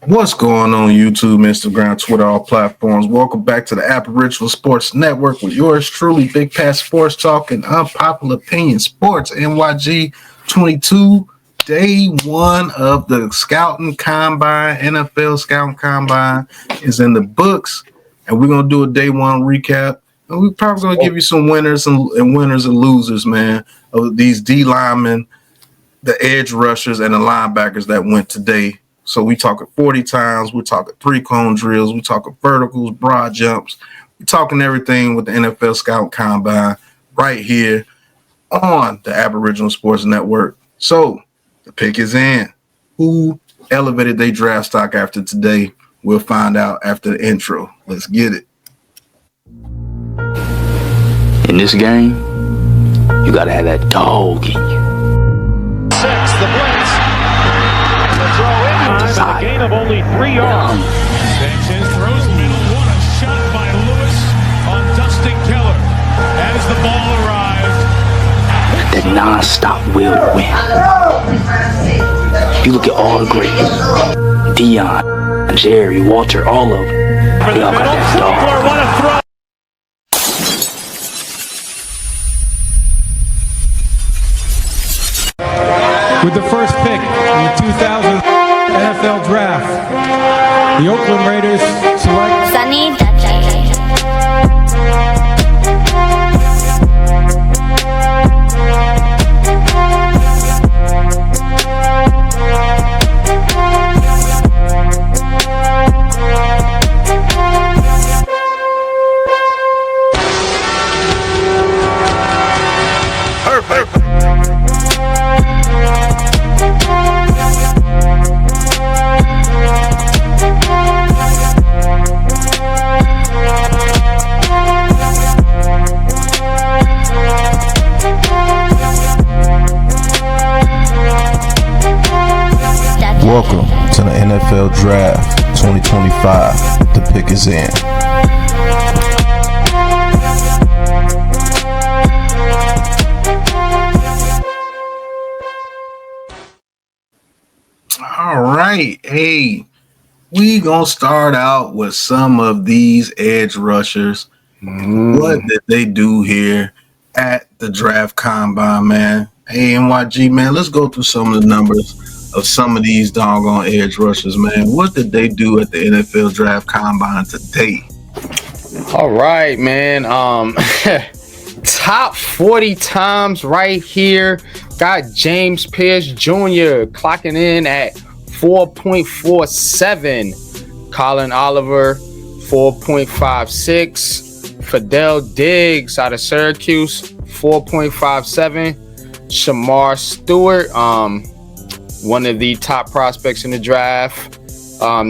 What's going on YouTube, Instagram, Twitter, all platforms? Welcome back to the Aboriginal Sports Network with yours truly, Big Pat Sports Talk and Unpopular Opinion Sports. NYG 22, day one of the Scouting Combine, NFL Scouting Combine is in the books, and we're going to do a day one recap. And we're probably going to give you some winners and winners and losers, man, of these D linemen, the edge rushers, and the linebackers that went today. So we talking 40 times, we're talking 3-cone drills, we're talking verticals, broad jumps, we're talking everything with the NFL Scout Combine right here on the Aboriginal Sports Network. So the pick is in. Who elevated their draft stock after today? We'll find out after the intro. Let's get it. In this game, you gotta have that dog in you. 6, the blitz. The throw in time, a gain of only 3 yards. Sanchez throws middle. What a shot by Lewis on Dustin Keller as the ball arrived. That non-stop will to win. You look at all the greats. Dion, Jerry, Walter, all of them. They all got that dog. With the first pick in the 2000 NFL Draft, the Oakland Raiders select Sunny Dutchess. Welcome to the NFL Draft 2025. The pick is in. All right. Hey, we gonna start out with some of these edge rushers. What did they do here at the draft combine, man? Hey, NYG, man, let's go through some of the numbers of some of these doggone edge rushers, man. What did they do at the NFL draft combine today? All right, man. Top 40 times right here. Got James Pierce Jr. clocking in at 4.47. Colin Oliver, 4.56. Fidel Diggs out of Syracuse, 4.57. Shamar Stewart, one of the top prospects in the draft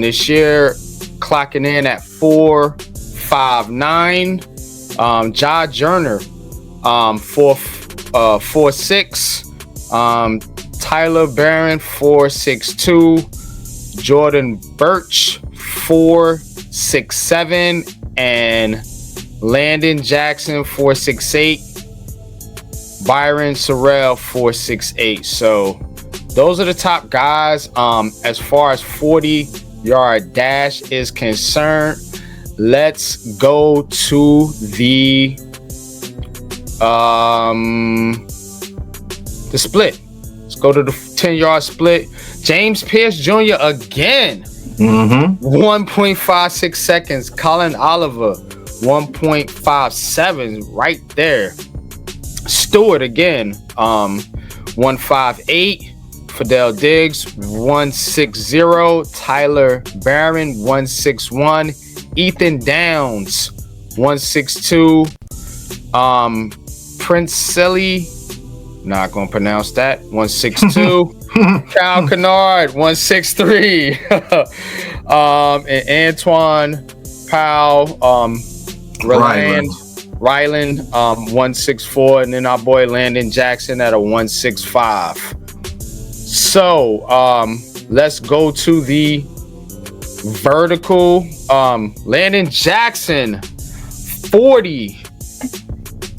this year, clocking in at 4.59. Ja Journer, 4.6. Tyler Barron, 4.62. Jordan Birch, 4.67, and Landon Jackson, 4.68. Byron Sorrell, 4.68. So those are the top guys. As far as 40-yard dash is concerned, let's go to the split. Let's go to the 10-yard split. James Pierce Jr. again, 1.56 seconds. Colin Oliver, 1.57, right there. Stewart again, 1.58. Fidel Diggs, 1.60. Tyler Barron, 1.61. Ethan Downs, 1.62. Prince Selly, not gonna pronounce that, 1.62. Kyle Kennard, 1.63. And Antoine Powell, Ryland, 1.64, and then our boy Landon Jackson at a 1.65. So let's go to the vertical. Landon Jackson, 40.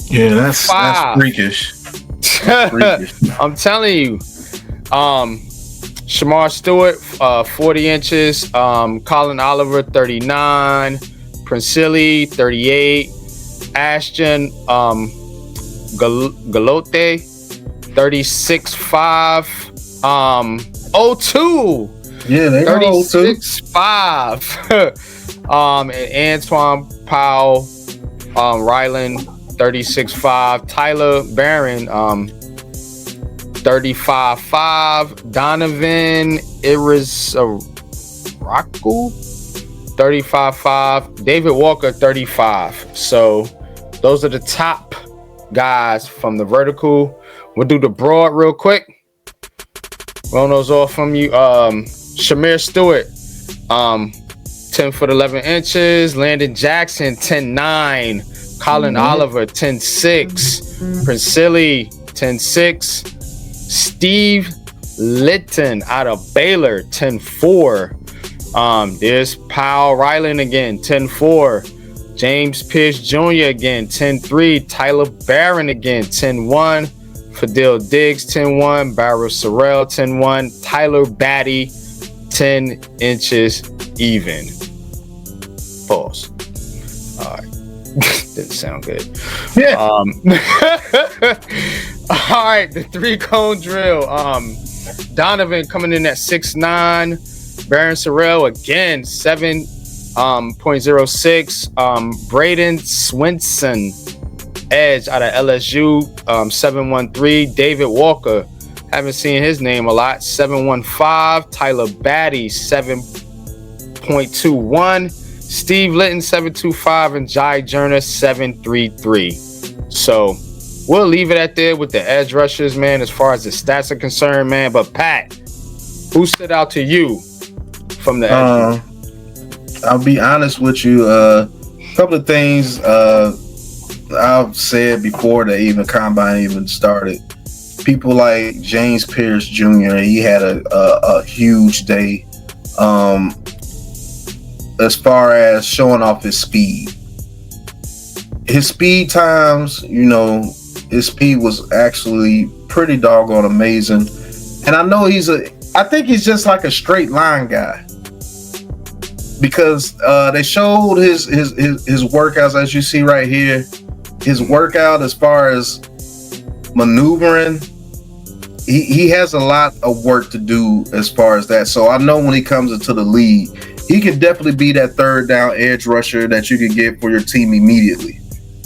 Yeah, that's freakish. I'm telling you. Shamar Stewart, 40 inches. Colin Oliver, 39. Princilli, 38. Ashton Galote, 36.5. 02. Yeah, they go 36.5. And Antoine Powell, Ryland, 36.5. Tyler Barron, 35.5. Donovan Irizaraku, 35.5. David Walker, 35. So those are the top guys from the vertical. We'll do the broad real quick. Run those off from you. Shamir Stewart, 10 foot 11 inches. Landon Jackson, 10.9. Colin Oliver, 10.6. Princilli, 10.6. Steve Litton out of Baylor, 10.4. There's Powell Ryland again, 10.4. James Pierce Jr. again, 10.3. Tyler Barron again, 10.1. Fadil Diggs, 10.1. Barrow Sorrell, 10.1. Tyler Batty, 10 inches even. Pause. All right. Didn't sound good. Yeah. All right, the 3-cone drill. Donovan coming in at 6'9". Baron Sorrell again, 7.06. Braden Swinson, edge out of LSU, 7'13". David Walker, haven't seen his name a lot, 7'15". Tyler Batty, 7.21. Steve Litton, 7.25, and Jai Jerner, 7.33. So we'll leave it at there with the edge rushers, man, as far as the stats are concerned, man. But Pat, who stood out to you from the edge? I'll be honest with you. A couple of things I've said before the even combine even started. People like James Pierce Jr., he had a huge day. As far as showing off his speed times, his speed was actually pretty doggone amazing. And I know I think he's just like a straight line guy, because they showed his workouts, as you see right here. His workout, as far as maneuvering, he has a lot of work to do as far as that. So I know when he comes into the league, he can definitely be that third down edge rusher that you can get for your team immediately.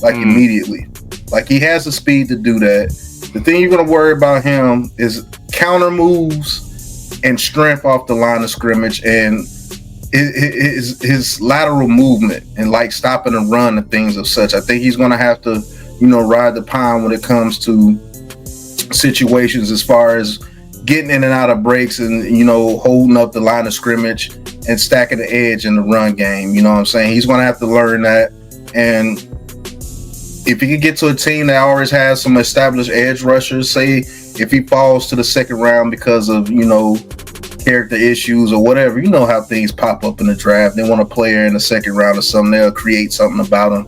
Immediately. Like, he has the speed to do that. The thing you're going to worry about him is counter moves and strength off the line of scrimmage, and his lateral movement and like stopping and run and things of such. I think he's going to have to, ride the pine when it comes to situations as far as getting in and out of breaks and, holding up the line of scrimmage and stacking the edge in the run game. You know what I'm saying? He's going to have to learn that. And if he can get to a team that always has some established edge rushers, say if he falls to the second round because of, character issues or whatever, how things pop up in the draft. They want a player in the second round or something, they'll create something about him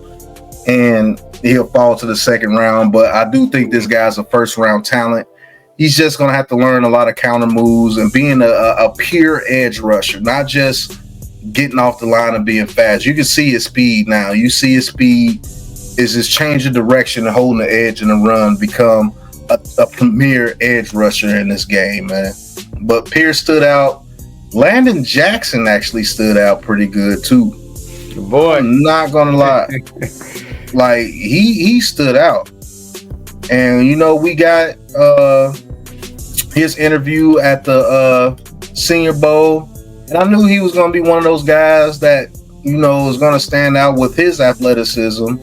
and he'll fall to the second round. But I do think this guy's a first round talent. He's just going to have to learn a lot of counter moves and being a pure edge rusher, not just getting off the line and being fast. You can see his speed now. You see his speed is his change of direction and holding the edge in the run, become a premier edge rusher in this game, man. But Pierce stood out. Landon Jackson actually stood out pretty good too. Good boy. I'm not going to lie. Like, he stood out. And, we got his interview at the Senior Bowl. And I knew he was going to be one of those guys that, was going to stand out with his athleticism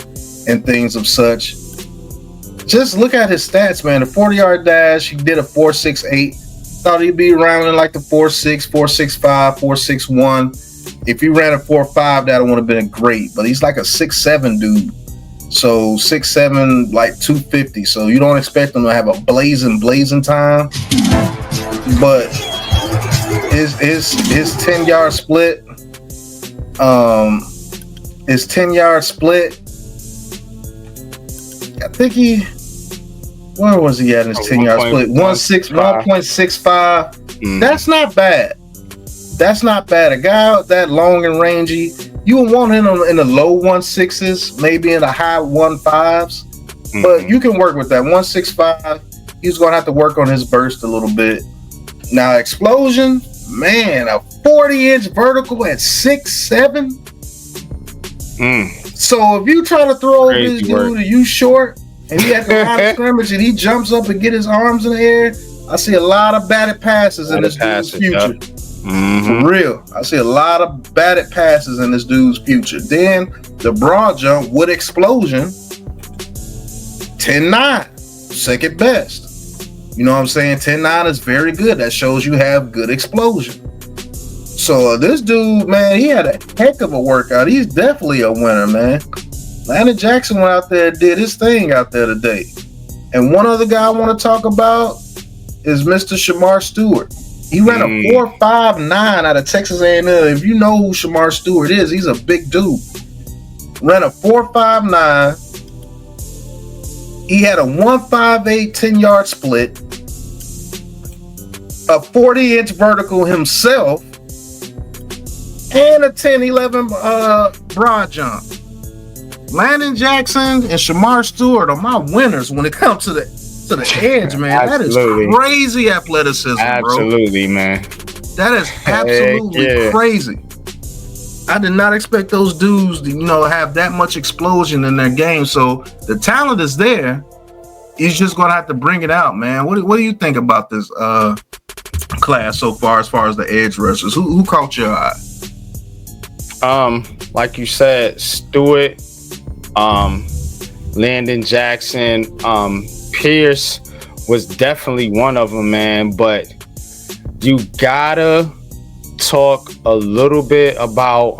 and things of such. Just look at his stats, man. The 40-yard dash, he did a 4.68. Thought he'd be around in like the 4.6, 4.65, 4.61. If he ran a 4.5, that would have been great. But he's like a 6'7" dude. So 6'7", like 250. So you don't expect him to have a blazing time. But his 10-yard split, I think where was he at in his 10-yard split? 1.65. That's not bad. That's not bad. A guy that long and rangy, you would want him in the low 1.6s, maybe in the high 1.5s. But you can work with that 1.65. He's going to have to work on his burst a little bit. Now, explosion, man, a 40-inch vertical at 6'7". So if you try to throw this dude and you short, and he at the line of scrimmage and he jumps up and get his arms in the air, I see a lot of batted passes in this dude's future. For real. I see a lot of batted passes in this dude's future. Then the broad jump with explosion, 10.9, second best. You know what I'm saying? 10.9 is very good. That shows you have good explosion. So this dude, man, he had a heck of a workout. He's definitely a winner, man. Landon Jackson went out there and did his thing out there today. And one other guy I want to talk about is Mr. Shamar Stewart. He ran a 4.59 out of Texas A&M. If you know who Shamar Stewart is, he's a big dude. Ran a 4.59. He had a 1.58 10-yard split, a 40-inch vertical himself, and a 10-11 broad jump. Landon Jackson and Shamar Stewart are my winners when it comes to the edge, man. That is crazy athleticism, bro. Absolutely, man. That is absolutely crazy. I did not expect those dudes to, have that much explosion in their game. So the talent is there. He's just gonna have to bring it out, man. What do you think about this class so far, as far as the edge rushers? Who caught your eye? Like you said, Stewart, Landon Jackson, Pierce was definitely one of them, man. But you gotta talk a little bit about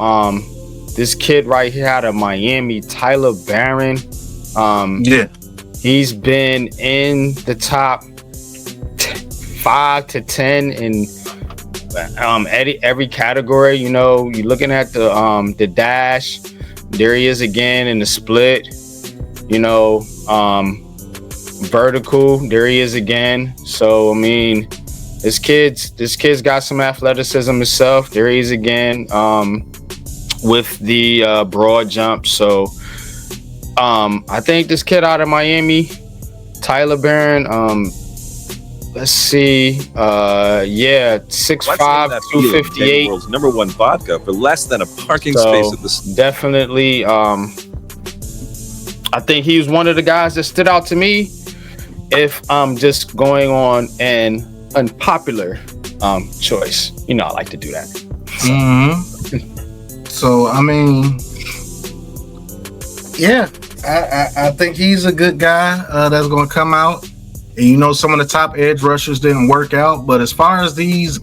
this kid right here out of Miami, Tyler Barron. He's been in the top 5 to 10 in every category. You're looking at the dash. There he is again in the split. Vertical. There he is again. So I mean, this kid's got some athleticism himself. There he is again with the broad jump. So I think this kid out of Miami, Tyler Barron, let's see, 6'5", 258. World's number one vodka for less than a parking space at the definitely. I think he was one of the guys that stood out to me. If I'm just going on an unpopular choice, I like to do that. So I mean, I think he's a good guy that's going to come out. And some of the top edge rushers didn't work out, but as far as these,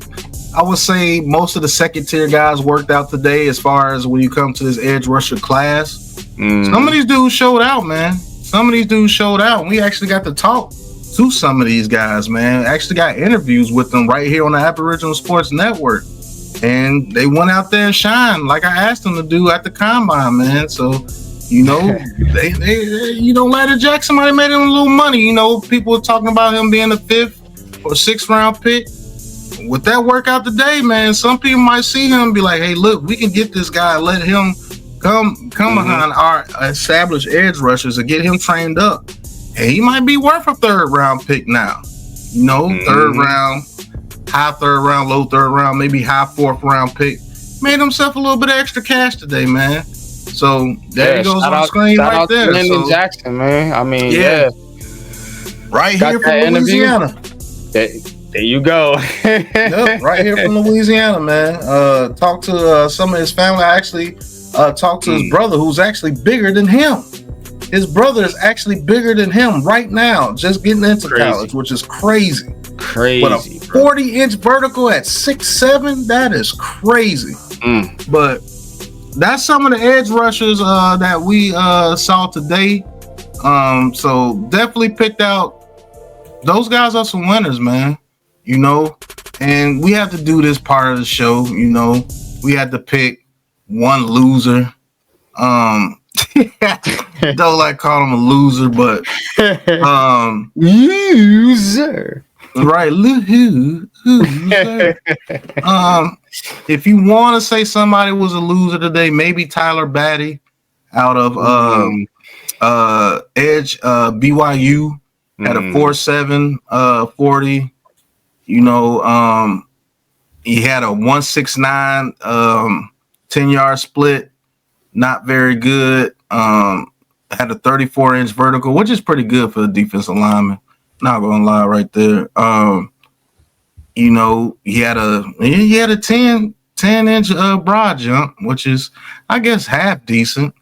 I would say most of the second tier guys worked out today. As far as when you come to this edge rusher class, some of these dudes showed out, man. Some of these dudes showed out. We actually got to talk to some of these guys, man. Actually got interviews with them right here on the Aboriginal Sports Network, and they went out there and shined like I asked them to do at the combine, man. So they Landon Jackson might have made him a little money. People were talking about him being a 5th or 6th round pick. With that workout today, man, some people might see him and be like, hey, look, we can get this guy, let him come behind our established edge rushers and get him trained up. And he might be worth a 3rd round pick now. 3rd round, high 3rd round, low 3rd round, maybe high 4th round pick. Made himself a little bit of extra cash today, man. So there he goes on the screen right there. Landon Jackson, man. I mean, right here from Louisiana. There you go. Yep, right here from Louisiana, man. Talked to some of his family. I actually talked to his brother, who's actually bigger than him. His brother is actually bigger than him right now, just getting into college, which is crazy. But a 40-inch vertical at 6'7", that is crazy. But that's some of the edge rushers that we saw today. So definitely picked out. Those guys are some winners, man. And we have to do this part of the show. We had to pick one loser. Don't like calling him a loser, but loser. Right. Loser. If you want to say somebody was a loser today, maybe Tyler Batty out of Edge BYU had a 4.7 40. You know, he had a 1.69 10-yard split, not very good. Had a 34-inch vertical, which is pretty good for a defensive lineman. Not gonna lie, right there. You know, he had a 10-inch broad jump, which is, I guess, half decent.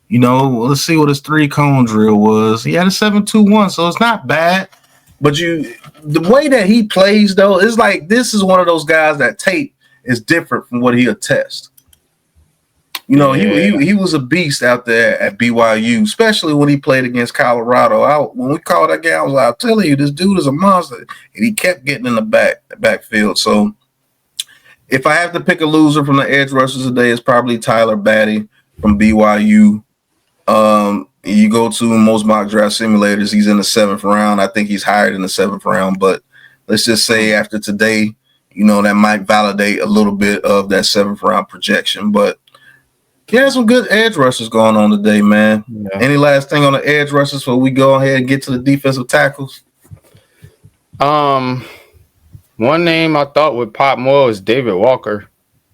You know, let's see what his 3-cone drill was. He had a 7.21, so it's not bad. But the way that he plays, though, is like this is one of those guys that tape is different from what he attests. You know, he was a beast out there at BYU, especially when he played against Colorado. When we called that game, I was like, I'm telling you, this dude is a monster. And he kept getting in the backfield. So if I have to pick a loser from the edge rushers today, it's probably Tyler Batty from BYU. You go to most mock draft simulators, he's in the 7th round. I think he's higher than the 7th round. But let's just say after today, you know, that might validate a little bit of that 7th round projection. But yeah, some good edge rushers going on today, man. Yeah. Any last thing on the edge rushers before we go ahead and get to the defensive tackles? One name I thought would pop more was David Walker.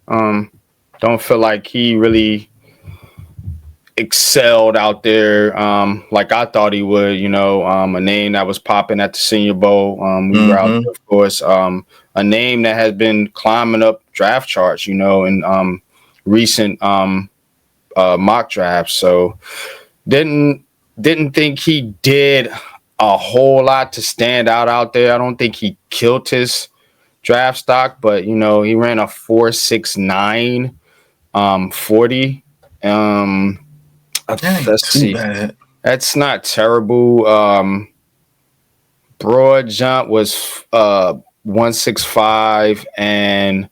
Don't feel like he really excelled out there like I thought he would. You know, a name that was popping at the Senior Bowl. We were out there, of course. A name that has been climbing up draft charts, you know, in recent mock drafts. So didn't think he did a whole lot to stand out there. I don't think he killed his draft stock, but you know, he ran a 4.69 40. Let's see. Bad. That's not terrible. Broad jump was 1.65, and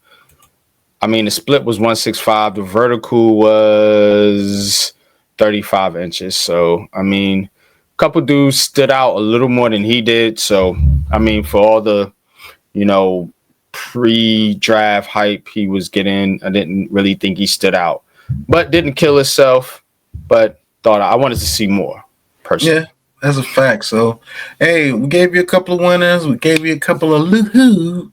I mean, the split was 1.65. The vertical was 35 inches. So, I mean, a couple dudes stood out a little more than he did. So, I mean, for all the, you know, pre-draft hype he was getting, I didn't really think he stood out. But didn't kill himself. But thought I wanted to see more, personally. Yeah, that's a fact. So, hey, we gave you a couple of winners. We gave you a couple of losers.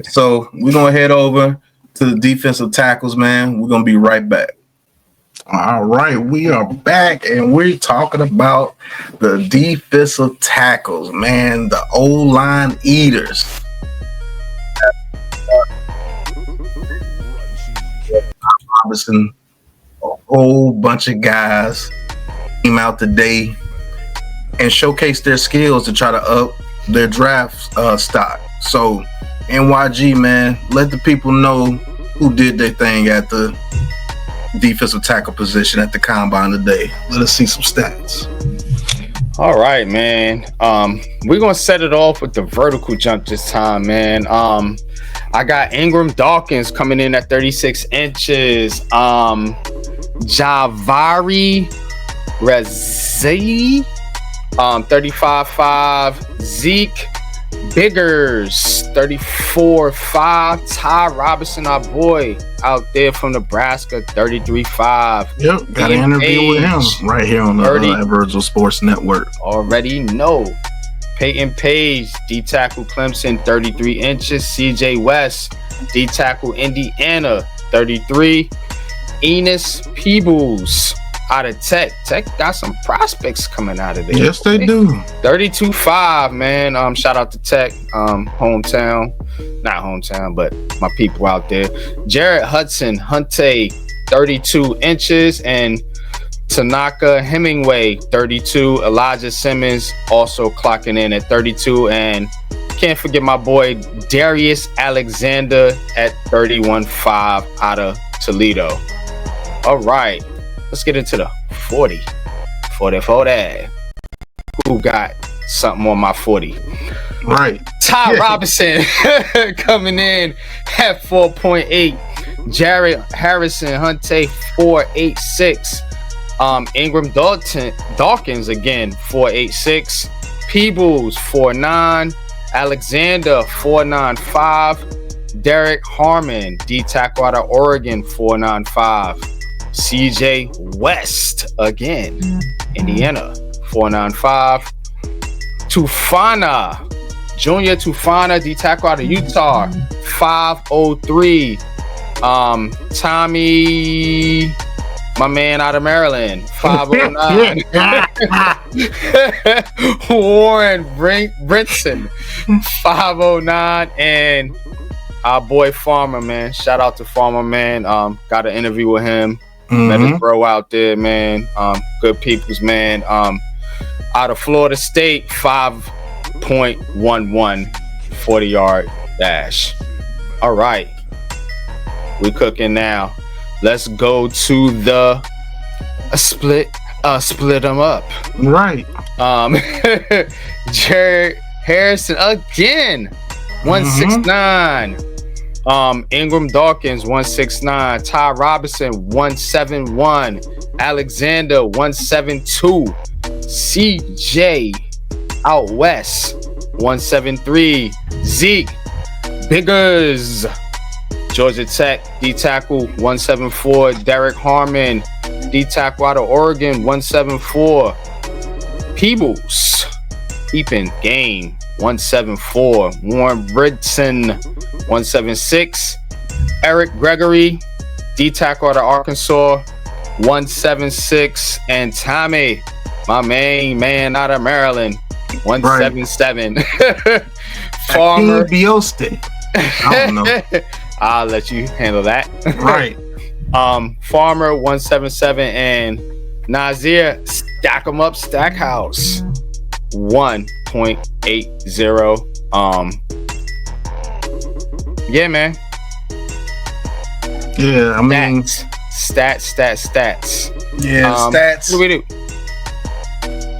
So, we're going to head over to the defensive tackles, man. We're going to be right back. All right, we are back, and we're talking about the defensive tackles, man, the O-line eaters. Robinson, a whole bunch of guys came out today and showcased their skills to try to up their draft stock. So, NYG, man, let the people know who did their thing at the defensive tackle position at the combine today. Let us see some stats. All right, man. We're gonna set it off with the vertical jump this time, man. I got Ingram Dawkins coming in at 36 inches. Javari Razzie, 35.5. Zeke Biggers, 34.5. Ty Robinson, our boy out there from Nebraska, 33.5. Yep, got an interview with him right here on the Aboriginal Sports Network. Already know. Peyton Page, D-tackle Clemson, 33 inches. CJ West, D-tackle Indiana, 33. Enos Peebles out of Tech. Tech got some prospects coming out of there. Yes, they do. 32.5, man. Shout out to Tech, hometown. Not hometown, but my people out there. Jared Hudson, Hunte, 32 inches. And Tanaka Hemingway, 32. Elijah Simmons also clocking in at 32. And can't forget my boy Darius Alexander at 31.5 out of Toledo. All right, let's get into the 40. Who got something on my 40? Right. Ty Robinson coming in at 4.8. Jared Harrison Hunte, 4.86. Ingram Dawkins again, 4.86. Peebles, 4.9. Alexander, 495. Derek Harmon, D tackle out of Oregon, 495. CJ West, again, Indiana, 495. Tufana, Junior Tufana, D tackle out of Utah, 503. Tommy, my man out of Maryland, 509. Warren Brinson, 509. And our boy Farmer, man. Shout out to Farmer, man. Got an interview with him. Met his bro out there, man. Good peoples, man. Out of Florida State, 5.11 40-yard dash. All right. We cooking now. Let's go to the split them up. Right. Jared Harrison again, 169. Ingram Dawkins, 169. Ty Robinson, 171. Alexander, 172. CJ out west, 173. Zeke Biggers, Georgia Tech, D tackle, 174. Derek Harmon, D tackle out of Oregon, 174. Peebles, Eepin Game, 174. Warren Bridson, 176. Eric Gregory, D tackle out of Arkansas, 176. And Tommy, my main man out of Maryland, 177. Farmer Bioste. I don't know. I'll let you handle that. Right. Farmer, 177. And Nazir, stack 'em up, Stackhouse, 1.80. Yeah, man. Yeah, I mean, stats. Yeah, stats. What do we do?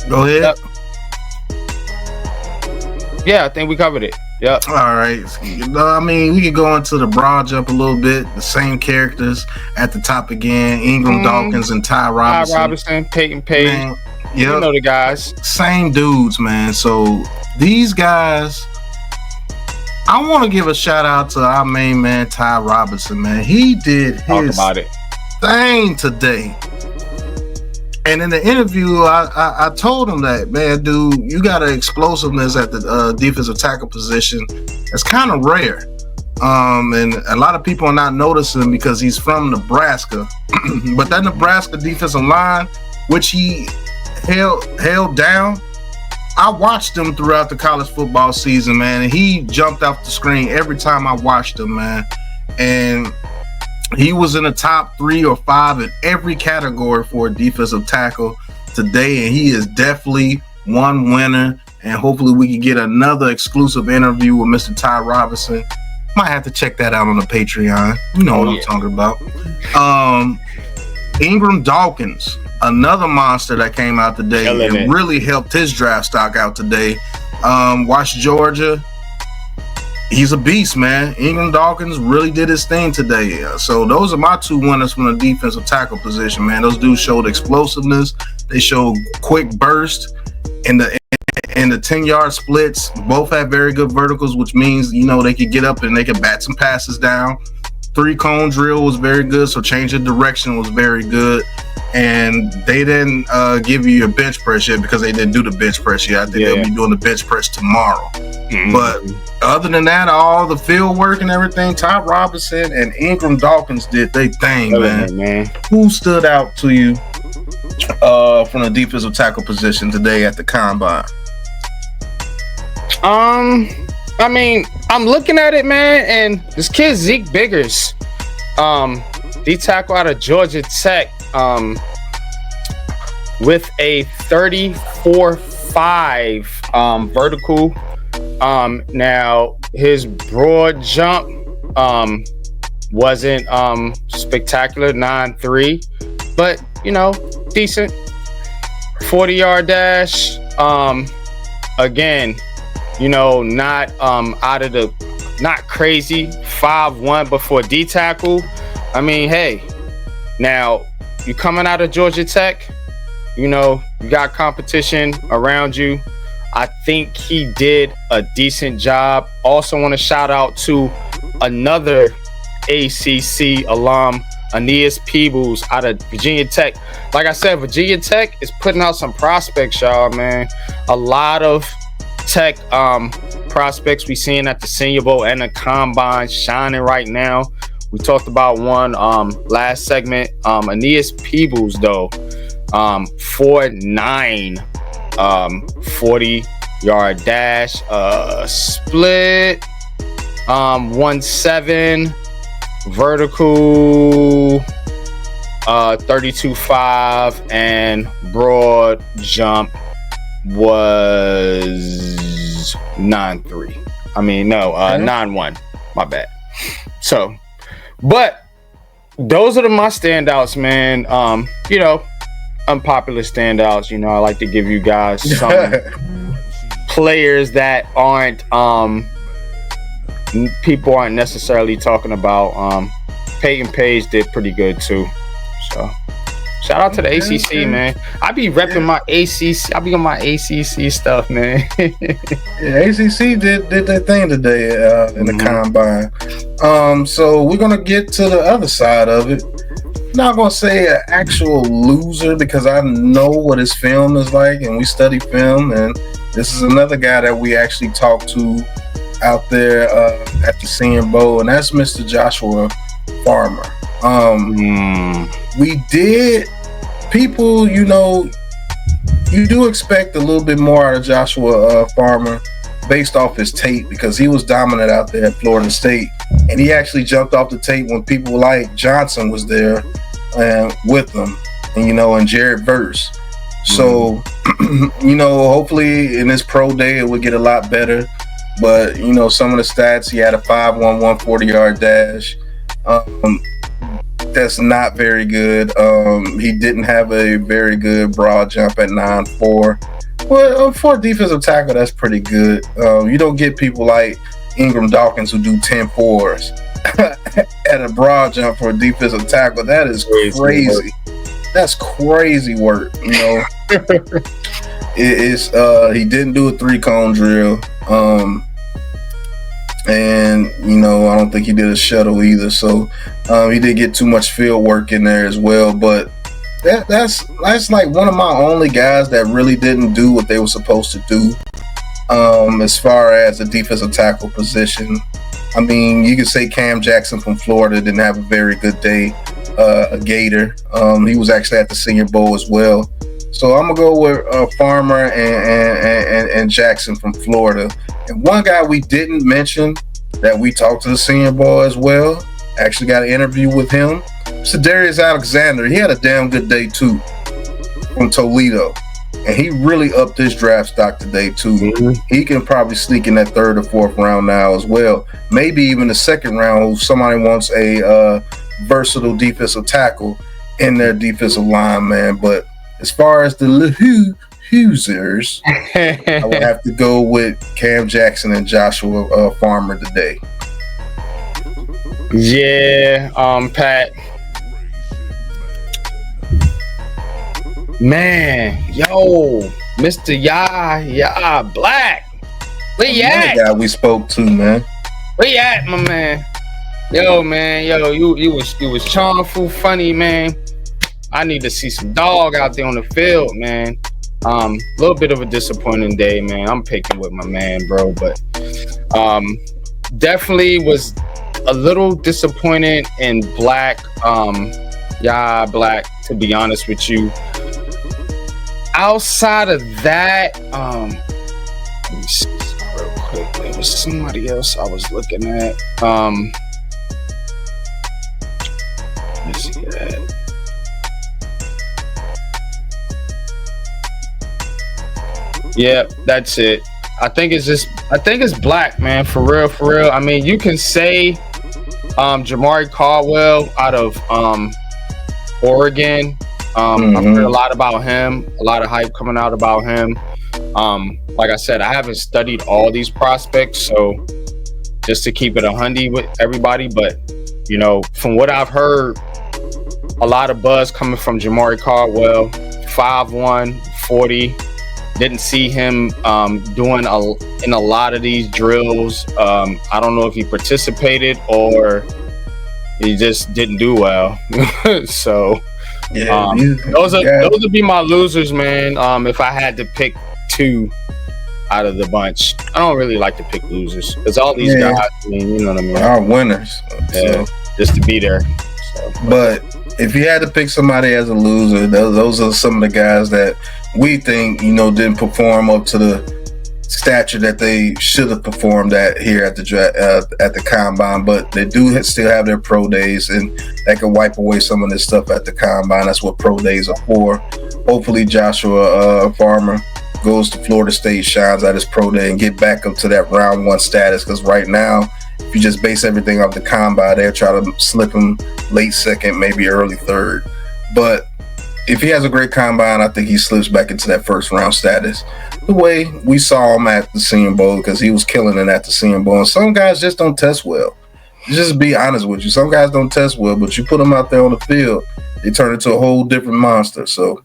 Go ahead. Yep. Yeah, I think we covered it. Yep. All right. I mean, we could go into the broad jump a little bit. The same characters at the top again: Ingram Dawkins and Ty Robinson. Ty Robinson, Peyton Page. Yep. You know the guys. Same dudes, man. So these guys, I want to give a shout out to our main man, Ty Robinson, man. He did his thing today. And in the interview, I told him that, man, dude, you got an explosiveness at the defensive tackle position. It's kind of rare. And a lot of people are not noticing because he's from Nebraska. But that Nebraska defensive line, which he held down, I watched him throughout the college football season, man, and he jumped off the screen every time I watched him, man. And he was in the top 3 or 5 in every category for a defensive tackle today, and he is definitely one winner. And hopefully we can get another exclusive interview with Mr. Ty Robinson. Might have to check that out on the Patreon. You know what I'm talking about. Ingram Dawkins, another monster that came out today and really helped his draft stock out today. Watch Georgia. He's a beast, man. Ingram Dawkins really did his thing today. So those are my 2 winners from the defensive tackle position, man. Those dudes showed explosiveness. They showed quick burst in the 10-yard splits. Both have very good verticals, which means, you know, they could get up and they could bat some passes down. 3-cone drill was very good, so change of direction was very good. And they didn't give you a bench press yet because they didn't do the bench press yet. I think they'll be doing the bench press tomorrow. But other than that, all the field work and everything, Ty Robinson and Ingram Dawkins did their thing, man. Who stood out to you from the defensive tackle position today at the combine? I mean, I'm looking at it, man, and this kid Zeke Biggers, D tackle out of Georgia Tech, with a 34.5 vertical. Now his broad jump wasn't spectacular, 9.3, but you know, decent. 40-yard dash, again, you know, not not crazy. 5'1", but for D tackle, I mean, hey, now you coming out of Georgia Tech, you know, you got competition around you. I think he did a decent job. Also want to shout out to another ACC alum, Aeneas Peebles out of Virginia Tech. Like I said, Virginia Tech is putting out some prospects, y'all, man. A lot of Tech prospects we seeing at the Senior Bowl and the Combine shining right now. We talked about one last segment. Aeneas Peebles, though, 4'9", 40-yard dash, split, 1.7, vertical, 32.5, and broad jump was 9.3. I mean, no, 9.1. My bad. So, but those are my standouts, man. You know, unpopular standouts. You know, I like to give you guys some players that aren't people aren't necessarily talking about. Peyton Page did pretty good too. So shout out to the ACC, man. I be repping my ACC. I be on my ACC stuff, man. Yeah, ACC did their thing today in the Combine. So we're gonna get to the other side of it. Not gonna say an actual loser because I know what his film is like, and we study film. And this is another guy that we actually talked to out there at the Senior Bowl, and that's Mr. Joshua Farmer. We did, people, you know, you do expect a little bit more out of Joshua Farmer based off his tape because he was dominant out there at Florida State, and he actually jumped off the tape when people like Johnson was there with him, and you know, and Jared Verse. So, you know, hopefully in this pro day it would get a lot better. But you know, some of the stats, he had a 5.11 40-yard dash. That's not very good. He didn't have a very good broad jump at 9.4. Well, for a defensive tackle, that's pretty good. You don't get people like Ingram Dawkins who do 10.4s at a broad jump for a defensive tackle. That is crazy. That's crazy work. You know, he didn't do a 3-cone drill. And you know, I don't think he did a shuttle either. So he did get too much field work in there as well. But that's like one of my only guys that really didn't do what they were supposed to do as far as the defensive tackle position. I mean, you could say Cam Jackson from Florida didn't have a very good day. A Gator. He was actually at the Senior Bowl as well. So I'm gonna go with Farmer and Jackson from Florida. And one guy we didn't mention that we talked to the Senior Bowl as well, actually got an interview with him. Darius Alexander. He had a damn good day too from Toledo, and he really upped his draft stock today too. He can probably sneak in that 3rd or 4th round now as well. Maybe even the 2nd round if somebody wants a versatile defensive tackle in their defensive line, man. But as far as the Hoosiers, I would have to go with Cam Jackson and Joshua Farmer today. Yeah, Pat. Man, yo, Mr. Ya Black. Where you at? Guy we spoke to, man. Where you at, my man? Yo, man, you was charmful, funny, man. I need to see some dog out there on the field, man. Little bit of a disappointing day, man. I'm picking with my man, bro, but definitely was a little disappointed in Black. Ya Black, to be honest with you. Outside of that, let me see real quick. There was somebody else I was looking at. Let me see that. Yeah, that's it. I think it's Black, man, for real. I mean, you can say Jamari Caldwell out of Oregon. I've heard a lot about him, a lot of hype coming out about him. Like I said, I haven't studied all these prospects, so just to keep it 100 with everybody, but you know, from what I've heard, a lot of buzz coming from Jamari Caldwell, 5'1", 40, Didn't see him doing in a lot of these drills. I don't know if he participated or he just didn't do well. So those would be my losers, man. If I had to pick two out of the bunch, I don't really like to pick losers because all these guys, I mean, you know what I mean, are winners. Yeah, just to be there. So. But if you had to pick somebody as a loser, those are some of the guys that we think, you know, didn't perform up to the stature that they should have performed at here at the combine. But they do still have their pro days, and that can wipe away some of this stuff at the combine. That's what pro days are for. Hopefully, Joshua Farmer goes to Florida State, shines at his pro day, and get back up to that round one status. Because right now, if you just base everything off the combine, they'll try to slip him late second, maybe early third. But if he has a great combine, I think he slips back into that first round status. The way we saw him at the Senior Bowl, because he was killing it at the Senior Bowl. And some guys just don't test well. Just be honest with you. Some guys don't test well, but you put them out there on the field, they turn into a whole different monster. So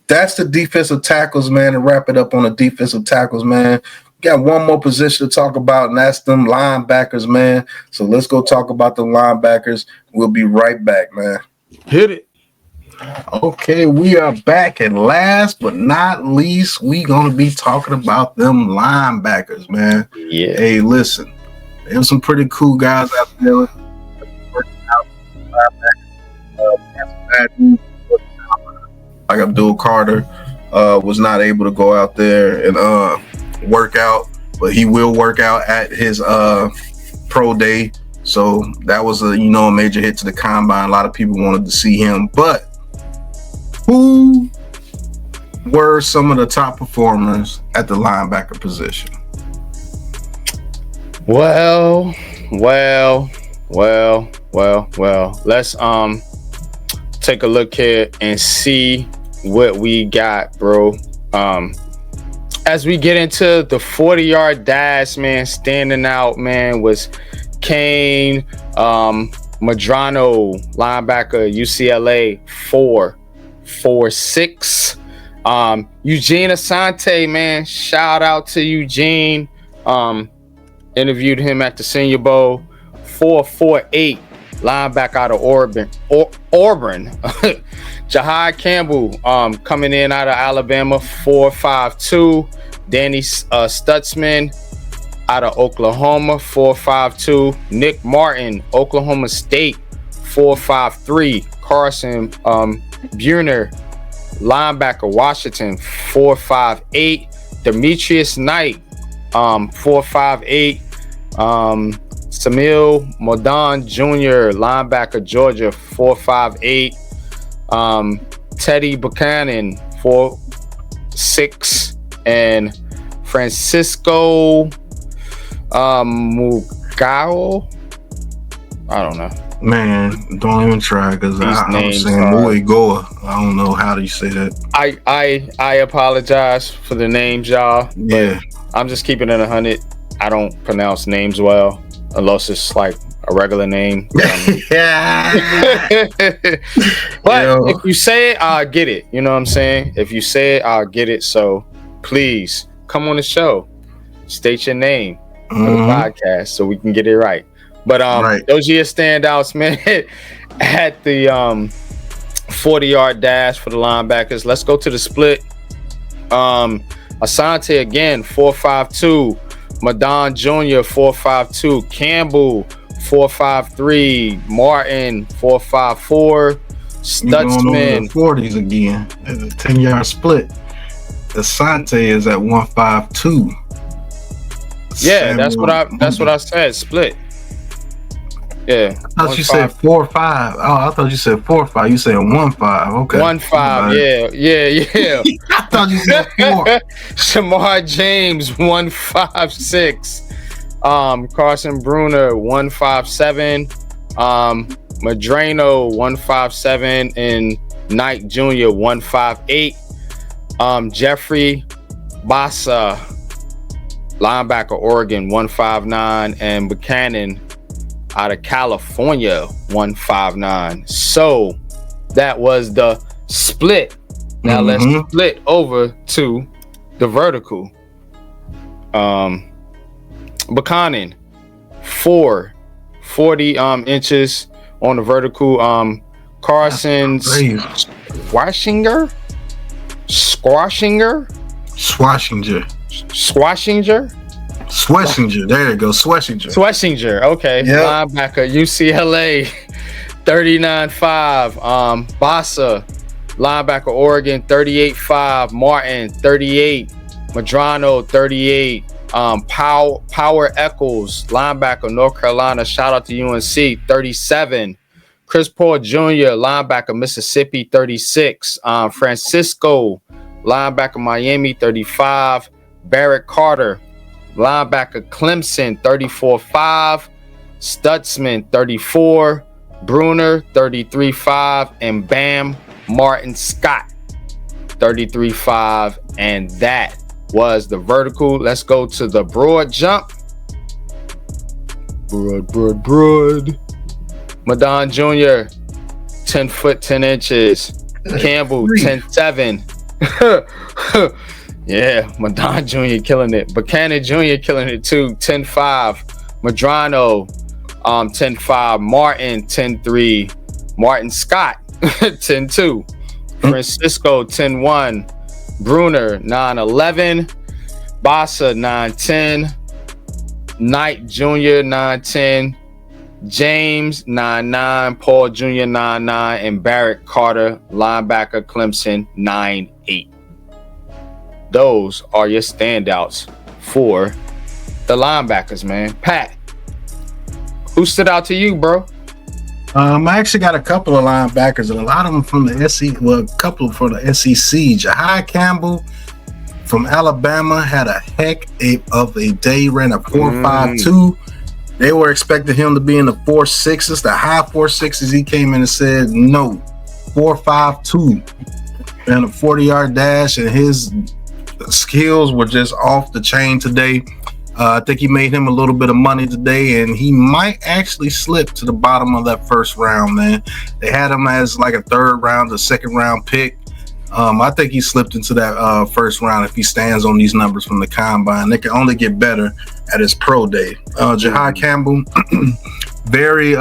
that's the defensive tackles, man. And wrap it up on the defensive tackles, man. We got one more position to talk about, and that's them linebackers, man. So let's go talk about the linebackers. We'll be right back, man. Hit it. Okay, we are back, and last but not least, we gonna be talking about them linebackers, man. Yeah. Hey, listen, there's some pretty cool guys out there. Like Abdul Carter was not able to go out there and work out, but he will work out at his pro day. So that was a major hit to the combine. A lot of people wanted to see him, but who were some of the top performers at the linebacker position? Well. Let's take a look here and see what we got, bro. As we get into the 40-yard dash, man, standing out, man, was Kane Madrano, linebacker, UCLA, 4.46. Eugene Asante, man, shout out to Eugene. Interviewed him at the Senior Bowl, 4.48. Linebacker out of Auburn. Jahai Campbell, coming in out of Alabama, 4.52. Danny Stutzman out of Oklahoma, 4.52. Nick Martin, Oklahoma State, 4.53. Carson Buhner, linebacker, Washington, 4.58. Demetrius Knight, 4.58. Samil Modon Jr., linebacker, Georgia, 4.58. Teddy Buchanan, 4.6. And Francisco Mugao, I don't know. Man, don't even try, because I'm saying Boy Goa. I don't know how do you say that. I apologize for the names, y'all. Yeah, I'm just keeping it 100. I don't pronounce names well unless it's like a regular name. Yeah. But if you say it, I'll get it. You know what I'm saying? If you say it, I'll get it. So please come on the show, state your name for the podcast so we can get it right. But those are your standouts, man, at the 40-yard dash for the linebackers. Let's go to the split. Asante again, 4.52. Madon Jr., 4.52. Campbell, 4.53. Martin, 4.54. Stutzman, 40s again. It's a 10-yard split. Asante is at 1.52. Yeah, that's what I said. Split. Yeah. I thought you said 4.5. Oh, I thought you said 4.5. You said 1.5. Okay. 1.5. Yeah. I thought you said 4. Shamar James, 1.56. Carson Bruner, 1.57. Madrano, 1.57, and Knight Jr., 1.58. Jeffrey Bassa, linebacker, Oregon, 1.59, and Buchanan out of California, 1.59. So that was the split Now let's split over to the vertical. Buchanan, 40 inches on the vertical. Carson Swashinger. There you go. Swashinger. Okay. Yep. Linebacker, UCLA, 39.5. Bassa, linebacker, Oregon, 38.5. Martin, 38. Madrano, 38. Power Eccles, linebacker, North Carolina. Shout out to UNC, 37. Chris Paul Jr., linebacker, Mississippi, 36. Francisco, linebacker, Miami, 35. Barrett Carter, linebacker, Clemson, 34.5. Stutzman, 34. Bruner, 33.5. And Bam Martin Scott, 33.5. And that was the vertical. Let's go to the broad jump. Broad. Madon Jr., 10 foot 10 inches. Campbell, 10.7. Yeah, Madon Jr. killing it. Buchanan Jr. killing it too, 10.5. Madrano, 10.5. Martin, 10.3. Martin Scott, 10.2. Francisco, 10.1. Bruner, 9.11. Bassa, 9.10. Knight Jr., 9.10. James, 9.9. Paul Jr., 9.9. And Barrett Carter, linebacker, Clemson, 9.8. Those are your standouts for the linebackers, man. Pat, who stood out to you, bro? I actually got a couple of linebackers, and a lot of them from the SEC. Well, a couple from the SEC. Jahai Campbell from Alabama had a heck of a day. Ran a 4.52. They were expecting him to be in the 4.6s, the high 4.6s. He came in and said no, 4.52, and a 40-yard dash, and his skills were just off the chain today. I think he made him a little bit of money today, and he might actually slip to the bottom of that first round, man. They had him as like a third round, a second round pick. I think he slipped into that first round if he stands on these numbers from the combine. They can only get better at his pro day. Jahai Campbell, very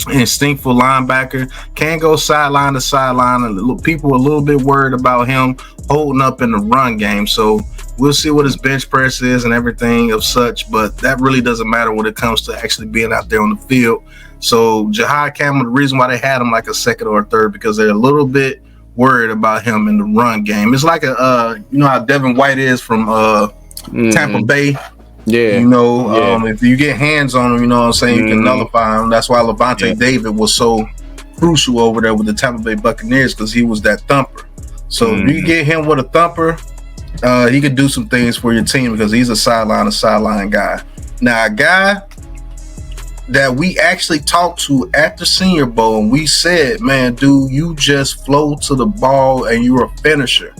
instinctful linebacker, can go sideline to sideline. People are a little bit worried about him holding up in the run game, so we'll see what his bench press is and everything of such, but that really doesn't matter when it comes to actually being out there on the field. So Jahai Campbell, the reason why they had him like a second or a third, because they're a little bit worried about him in the run game. It's like you know how Devin White is from Tampa Bay. Yeah, you know, if you get hands on him, you know what I'm saying, you can nullify him. That's why Levante David was so crucial over there with the Tampa Bay Buccaneers, because he was that thumper. So if you get him with a thumper, he could do some things for your team, because he's a sideline guy. Now, a guy that we actually talked to at the Senior Bowl, and we said, man, dude, you just flow to the ball and you're a finisher.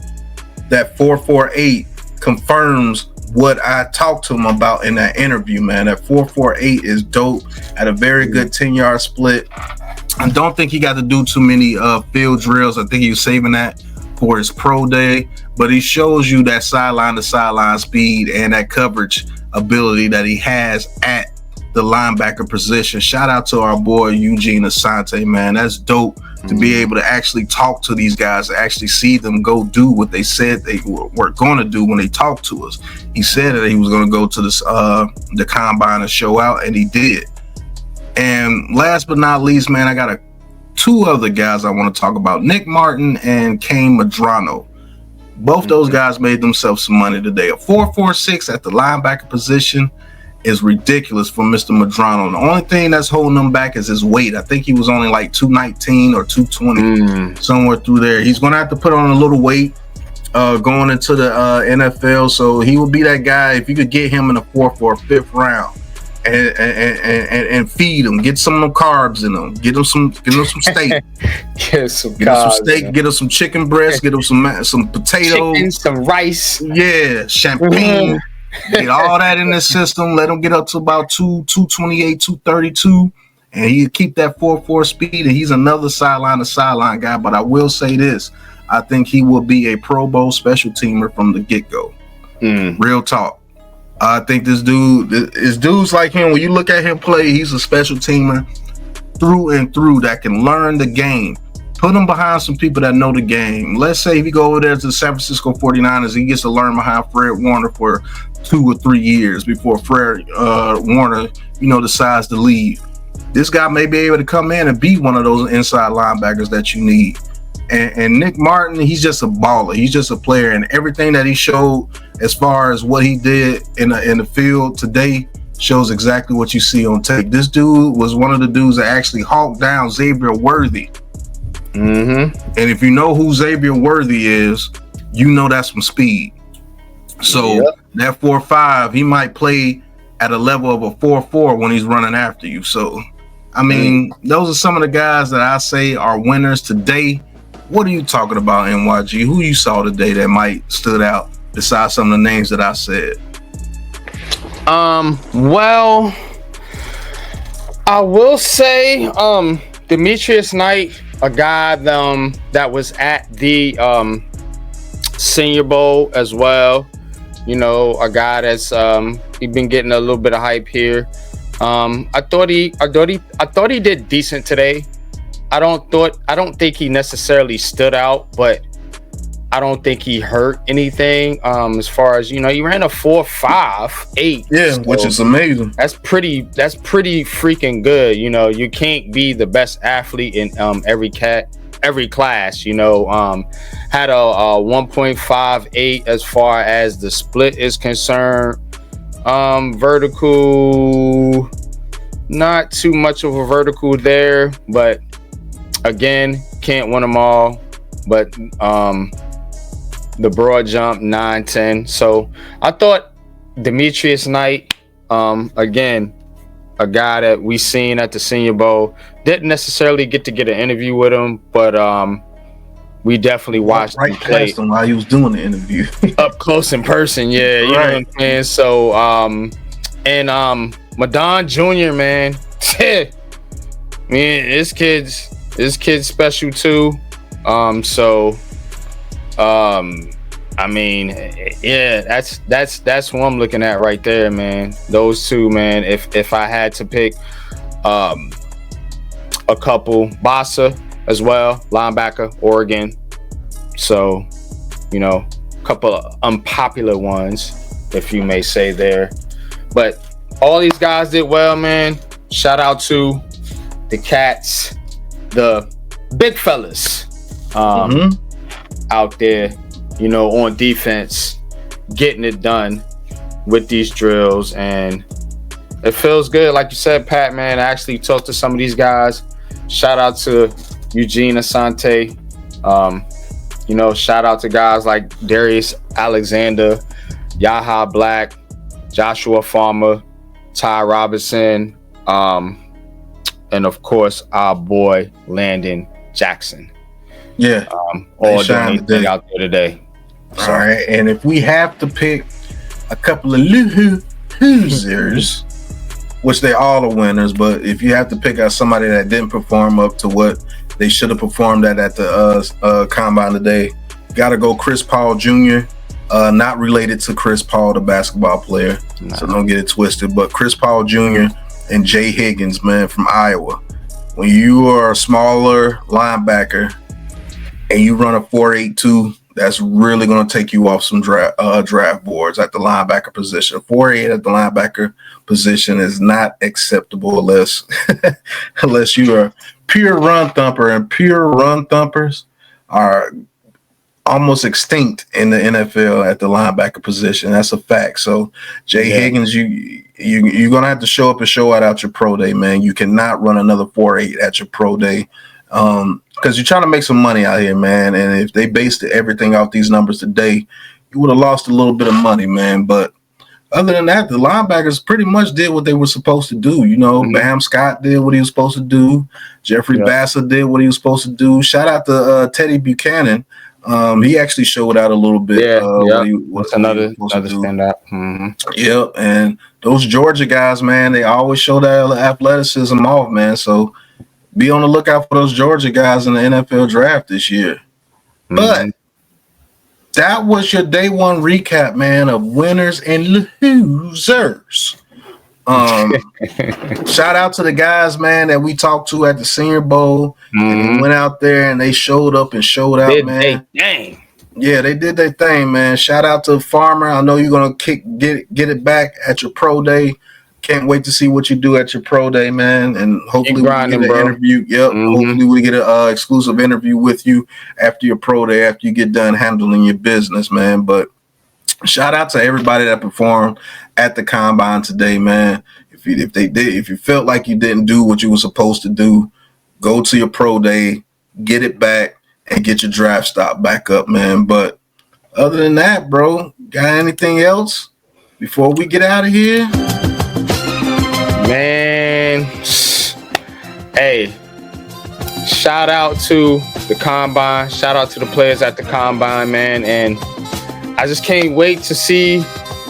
That 4.48 confirms what I talked to him about in that interview, man. That 4.48 is dope. At a very good 10-yard split. I don't think he got to do too many field drills. I think he was saving that for his pro day, but he shows you that sideline to sideline speed and that coverage ability that he has at the linebacker position. Shout out to our boy Eugene Asante, man. That's dope to be able to actually talk to these guys, to actually see them go do what they said they were going to do when they talked to us. He said that he was going to go to this the combine and show out, and he did. And last but not least, man, I got two other guys I want to talk about, Nick Martin and Kane Madrano. Both those guys made themselves some money today. A 4.46 at the linebacker position is ridiculous for Mr. Madrano. The only thing that's holding him back is his weight. I think he was only like 219 or 220, somewhere through there. He's going to have to put on a little weight going into the NFL, so he would be that guy if you could get him in the 4th or 5th round and feed him, get some of them carbs in them, get him some steak, get him some steak, get him some chicken breast, get him some potatoes, chicken, some rice, champagne. Get all that in the system. Let him get up to about 228, 232, and he keep that 4.4 speed. And he's another sideline to sideline guy. But I will say this: I think he will be a Pro Bowl special teamer from the get-go. Real talk. I think this dude is dudes like him. When you look at him play, he's a special teamer through and through that can learn the game. Put him behind some people that know the game. Let's say if you go over there to the San Francisco 49ers, he gets to learn behind Fred Warner for 2 or 3 years before Fred Warner, decides to leave. This guy may be able to come in and be one of those inside linebackers that you need. And Nick Martin, he's just a baller. He's just a player, and everything that he showed as far as what he did in the field today shows exactly what you see on tape. This dude was one of the dudes that actually hawked down Xavier Worthy. And if you know who Xavier Worthy is, you know that's some speed. So that 4.5, he might play at a level of a 4.4 when he's running after you. So, I mean, those are some of the guys that I say are winners today. What are you talking about, NYG? Who you saw today that might stood out besides some of the names that I said? Well, I will say Demetrius Knight, a guy that was at the Senior Bowl as well. A guy that's he's been getting a little bit of hype here. I thought he did decent today. I don't think he necessarily stood out, but I don't think he hurt anything. As far as he ran a 4.58. Yeah, so which is amazing. That's pretty freaking good. You can't be the best athlete in every class. Had a 1.58 as far as the split is concerned. Vertical, not too much of a vertical there, but again, can't win them all. But the broad jump 9-10. So I thought Demetrius Knight, again, a guy that we seen at the Senior Bowl, didn't necessarily get an interview with him, but we definitely watched him play while he was doing the interview up close in person. Yeah, you know what I'm saying. So and Madon Jr., man, man, this kid's special too. I mean, yeah, that's who I'm looking at right there, man. Those two, man. If I had to pick a couple, Bassa as well, linebacker, Oregon. So, a couple of unpopular ones, if you may say there. But all these guys did well, man. Shout out to the Cats, the big fellas out there, on defense, getting it done with these drills. And it feels good. Like you said, Pat, man, I actually talked to some of these guys. Shout out to Eugene Asante. Shout out to guys like Darius Alexander, Yaha Black, Joshua Farmer, Ty Robinson, and of course our boy Landon Jackson. Yeah, all doing thing out there today. So. All right, and if we have to pick a couple of losers, which they all are winners, but if you have to pick out somebody that didn't perform up to what they should have performed at the combine today, gotta go Chris Paul Jr. Not related to Chris Paul, the basketball player, so don't get it twisted. But Chris Paul Jr. and Jay Higgins, man, from Iowa. When you are a smaller linebacker and you run a 4.82, that's really going to take you off some draft boards at the linebacker position. 4.8 at the linebacker position is not acceptable unless you are pure run thumper, and pure run thumpers are almost extinct in the NFL at the linebacker position. That's a fact. So Jay Higgins, you're going to have to show up and show out your pro day, man. You cannot run another 4.8 at your pro day. Because you're trying to make some money out here, man. And if they based everything off these numbers today, you would have lost a little bit of money, man. But other than that, the linebackers pretty much did what they were supposed to do. Bam Scott did what he was supposed to do. Jeffrey Bassa did what he was supposed to do. Shout out to Teddy Buchanan. He actually showed out a little bit. What's another standout. Yep, and those Georgia guys, man, they always show that athleticism off, man. So be on the lookout for those Georgia guys in the NFL draft this year. But that was your day one recap, man, of winners and losers. Shout out to the guys, man, that we talked to at the Senior Bowl, and they went out there and they showed up and showed out, man. Yeah, they did their thing, man. Shout out to Farmer. I know you're gonna get it back at your pro day. Can't wait to see what you do at your pro day, man. And hopefully we get an interview. Yep. Hopefully we get an exclusive interview with you after your pro day, after you get done handling your business, man. But shout out to everybody that performed at the combine today, man. If you felt like you didn't do what you were supposed to do, go to your pro day, get it back, and get your draft stock back up, man. But other than that, bro, got anything else before we get out of here? Man, hey, shout out to the combine. Shout out to the players at the combine, man. And I just can't wait to see,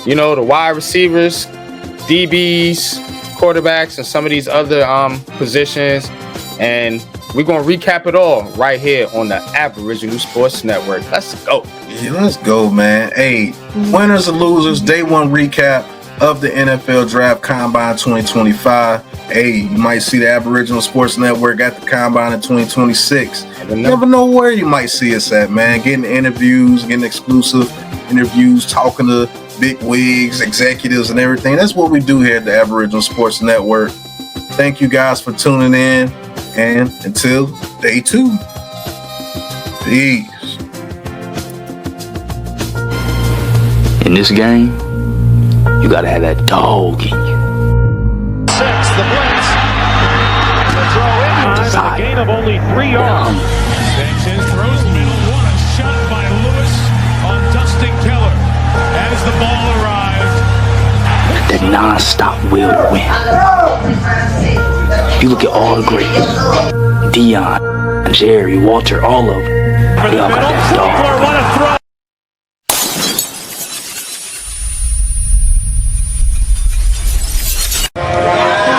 the wide receivers, DBs, quarterbacks, and some of these other positions. And we're going to recap it all right here on the Aboriginal Sports Network. Let's go. Yeah, let's go, man. Hey, winners and losers, day one recap of the NFL Draft Combine 2025. Hey, you might see the Aboriginal Sports Network at the Combine in 2026. You never know where you might see us at, man. Getting interviews, getting exclusive interviews, talking to big wigs, executives, and everything. That's what we do here at the Aboriginal Sports Network. Thank you guys for tuning in. And until day 2, peace. In this game, you gotta have that dog in you. 6, the blitz. The throw in time, a gain of only 3 yards. Sanchez throws the middle. What a shot by Lewis on Dustin Keller as the ball arrived. That non-stop will to win. If you look at all the greats, Dion, Jerry, Walter, all of them, they all got that dog. What a throw.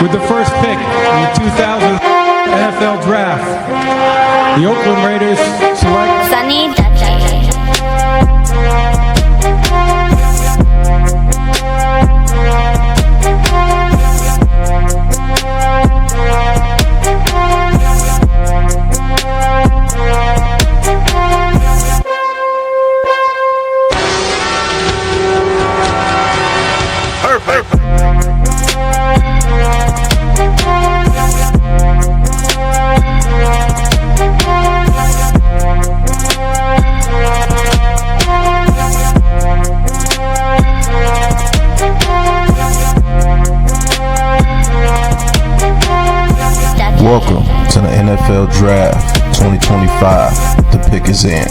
With the first pick in the 2000 NFL Draft, the Oakland Raiders select Sunny Dutchie. Welcome to the NFL Draft 2025. The pick is in.